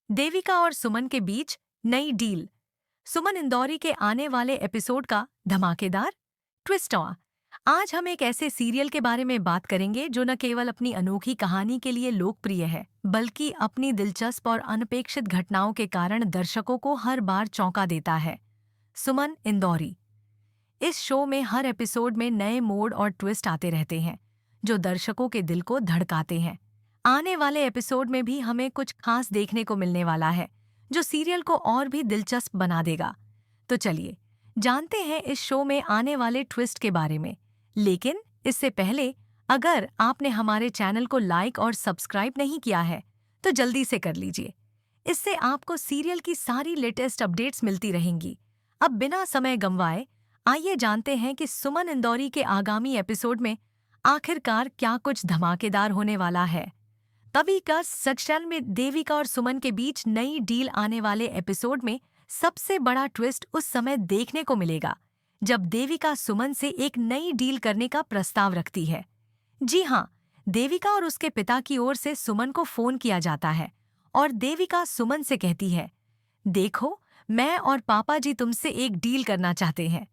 देविका और सुमन के बीच नई डील। सुमन इंदौरी के आने वाले एपिसोड का धमाकेदार ट्विस्ट हुआ। आज हम एक ऐसे सीरियल के बारे में बात करेंगे जो न केवल अपनी अनोखी कहानी के लिए लोकप्रिय है, बल्कि अपनी दिलचस्प और अनपेक्षित घटनाओं के कारण दर्शकों को हर बार चौंका देता है। सुमन इंदौरी। इस शो में हर एपिसोड में नए मोड़ और ट्विस्ट आते रहते हैं, जो दर्शकों के दिल को धड़काते हैं। आने वाले एपिसोड में भी हमें कुछ खास देखने को मिलने वाला है, जो सीरियल को और भी दिलचस्प बना देगा। तो चलिए, जानते हैं इस शो में आने वाले ट्विस्ट के बारे में। लेकिन इससे पहले, अगर आपने हमारे चैनल को लाइक और सब्सक्राइब नहीं किया है, तो जल्दी से कर लीजिए। इससे आपको सीरियल की सारी लेटेस्ट अपडेट्स मिलती रहेंगी। अब बिना समय गंवाए आइए जानते हैं कि सुमन इंदौरी के आगामी एपिसोड में आखिरकार क्या कुछ धमाकेदार होने वाला है। तभी का सच्चल में देविका और सुमन के बीच नई डील। आने वाले एपिसोड में सबसे बड़ा ट्विस्ट उस समय देखने को मिलेगा जब देविका सुमन से एक नई डील करने का प्रस्ताव रखती है। जी हाँ, देविका और उसके पिता की ओर से सुमन को फोन किया जाता है और देविका सुमन से कहती है, देखो, मैं और पापा जी तुमसे एक डील करना चाहते हैं।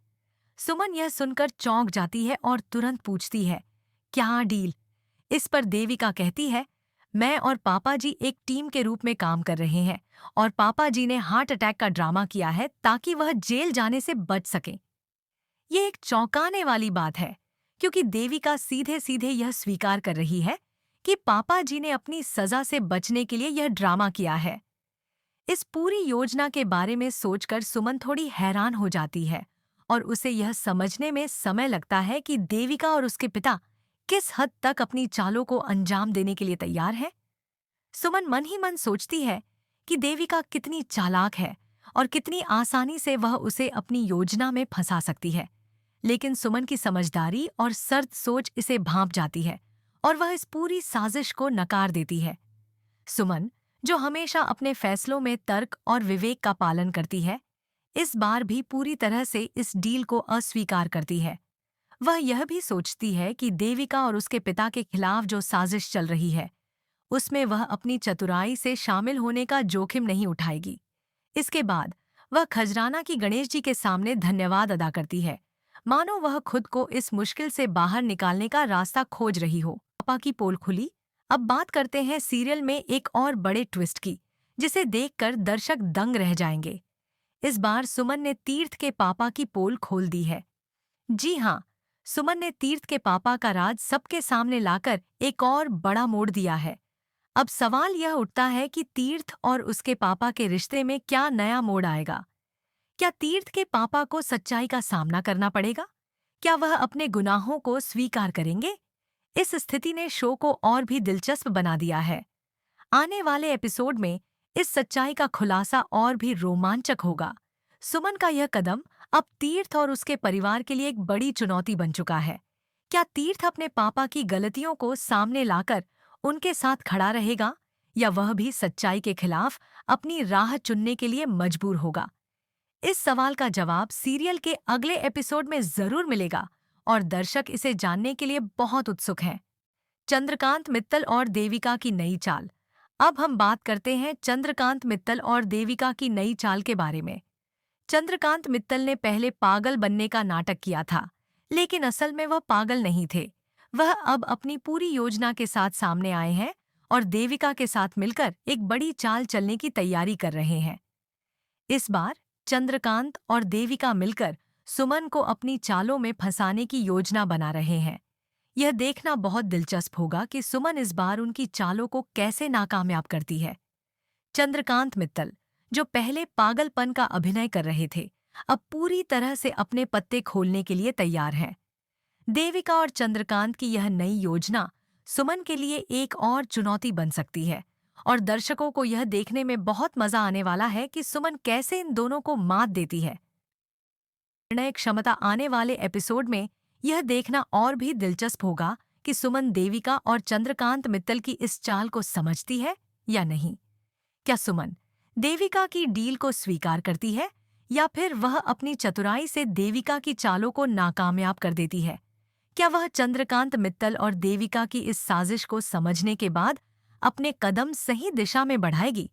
सुमन यह सुनकर चौंक जाती है और तुरंत पूछती है, क्या डील? इस पर देविका कहती है, मैं और पापा जी एक टीम के रूप में काम कर रहे हैं और पापा जी ने हार्ट अटैक का ड्रामा किया है ताकि वह जेल जाने से बच सकें। ये एक चौंकाने वाली बात है, क्योंकि देविका सीधे सीधे यह स्वीकार कर रही है कि पापा जी ने अपनी सजा से बचने के लिए यह ड्रामा किया है। इस पूरी योजना के बारे में सोचकर सुमन थोड़ी हैरान हो जाती है और उसे यह समझने में समय लगता है कि देविका और उसके पिता किस हद तक अपनी चालों को अंजाम देने के लिए तैयार है। सुमन मन ही मन सोचती है कि देविका कितनी चालाक है और कितनी आसानी से वह उसे अपनी योजना में फंसा सकती है। लेकिन सुमन की समझदारी और सर्द सोच इसे भांप जाती है और वह इस पूरी साजिश को नकार देती है। सुमन, जो हमेशा अपने फैसलों में तर्क और विवेक का पालन करती है, इस बार भी पूरी तरह से इस डील को अस्वीकार करती है। वह यह भी सोचती है कि देविका और उसके पिता के खिलाफ जो साजिश चल रही है, उसमें वह अपनी चतुराई से शामिल होने का जोखिम नहीं उठाएगी। इसके बाद वह खजराना की गणेश जी के सामने धन्यवाद अदा करती है, मानो वह खुद को इस मुश्किल से बाहर निकालने का रास्ता खोज रही हो। पापा की पोल खुली। अब बात करते हैं सीरियल में एक और बड़े ट्विस्ट की, जिसे देखकर दर्शक दंग रह जाएंगे। इस बार सुमन ने तीर्थ के पापा की पोल खोल दी है। जी हाँ, सुमन ने तीर्थ के पापा का राज सबके सामने लाकर एक और बड़ा मोड़ दिया है। अब सवाल यह उठता है कि तीर्थ और उसके पापा के रिश्ते में क्या नया मोड़ आएगा। क्या तीर्थ के पापा को सच्चाई का सामना करना पड़ेगा? क्या वह अपने गुनाहों को स्वीकार करेंगे? इस स्थिति ने शो को और भी दिलचस्प बना दिया है। आने वाले एपिसोड में इस सच्चाई का खुलासा और भी रोमांचक होगा। सुमन का यह कदम अब तीर्थ और उसके परिवार के लिए एक बड़ी चुनौती बन चुका है। क्या तीर्थ अपने पापा की गलतियों को सामने लाकर उनके साथ खड़ा रहेगा, या वह भी सच्चाई के खिलाफ अपनी राह चुनने के लिए मजबूर होगा? इस सवाल का जवाब सीरियल के अगले एपिसोड में जरूर मिलेगा और दर्शक इसे जानने के लिए बहुत उत्सुक हैं। चंद्रकांत मित्तल और देविका की नई चाल। अब हम बात करते हैं चंद्रकांत मित्तल और देविका की नई चाल के बारे में। चंद्रकांत मित्तल ने पहले पागल बनने का नाटक किया था, लेकिन असल में वह पागल नहीं थे। वह अब अपनी पूरी योजना के साथ सामने आए हैं और देविका के साथ मिलकर एक बड़ी चाल चलने की तैयारी कर रहे हैं। इस बार चंद्रकांत और देविका मिलकर सुमन को अपनी चालों में फंसाने की योजना बना रहे हैं। यह देखना बहुत दिलचस्प होगा कि सुमन इस बार उनकी चालों को कैसे नाकामयाब करती है। चंद्रकांत मित्तल, जो पहले पागलपन का अभिनय कर रहे थे, अब पूरी तरह से अपने पत्ते खोलने के लिए तैयार हैं। देविका और चंद्रकांत की यह नई योजना सुमन के लिए एक और चुनौती बन सकती है और दर्शकों को यह देखने में बहुत मजा आने वाला है कि सुमन कैसे इन दोनों को मात देती है। निर्णय क्षमता। आने वाले एपिसोड में यह देखना और भी दिलचस्प होगा कि सुमन देविका और चंद्रकांत मित्तल की इस चाल को समझती है या नहीं। क्या सुमन देविका की डील को स्वीकार करती है, या फिर वह अपनी चतुराई से देविका की चालों को नाकामयाब कर देती है? क्या वह चंद्रकांत मित्तल और देविका की इस साजिश को समझने के बाद अपने कदम सही दिशा में बढ़ाएगी?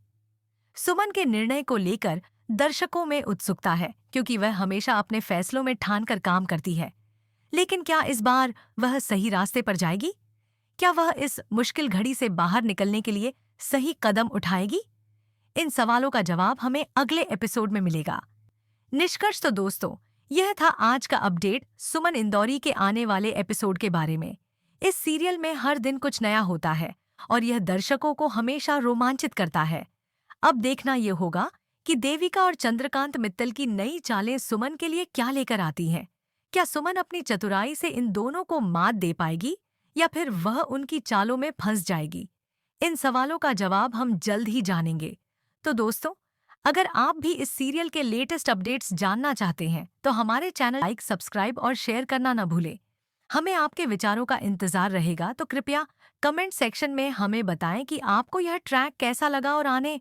सुमन के निर्णय को लेकर दर्शकों में उत्सुकता है क्योंकि वह हमेशा अपने फैसलों में ठान कर काम करती है। लेकिन क्या इस बार वह सही रास्ते पर जाएगी? क्या वह इस मुश्किल घड़ी से बाहर निकलने के लिए सही कदम उठाएगी? इन सवालों का जवाब हमें अगले एपिसोड में मिलेगा। निष्कर्ष तो दोस्तों, यह था आज का अपडेट सुमन इंदौरी के आने वाले एपिसोड के बारे में। इस सीरियल में हर दिन कुछ नया होता है और यह दर्शकों को हमेशा रोमांचित करता है। अब देखना ये होगा कि देविका और चंद्रकांत मित्तल की नई चालें सुमन के लिए क्या लेकर आती हैं। क्या सुमन अपनी चतुराई से इन दोनों को मात दे पाएगी या फिर वह उनकी चालों में फंस जाएगी? इन सवालों का जवाब हम जल्द ही जानेंगे। तो दोस्तों, अगर आप भी इस सीरियल के लेटेस्ट अपडेट्स जानना चाहते हैं तो हमारे चैनल लाइक, सब्सक्राइब और शेयर करना न भूलें। हमें आपके विचारों का इंतजार रहेगा, तो कृपया कमेंट सेक्शन में हमें बताएं कि आपको यह ट्रैक कैसा लगा और आने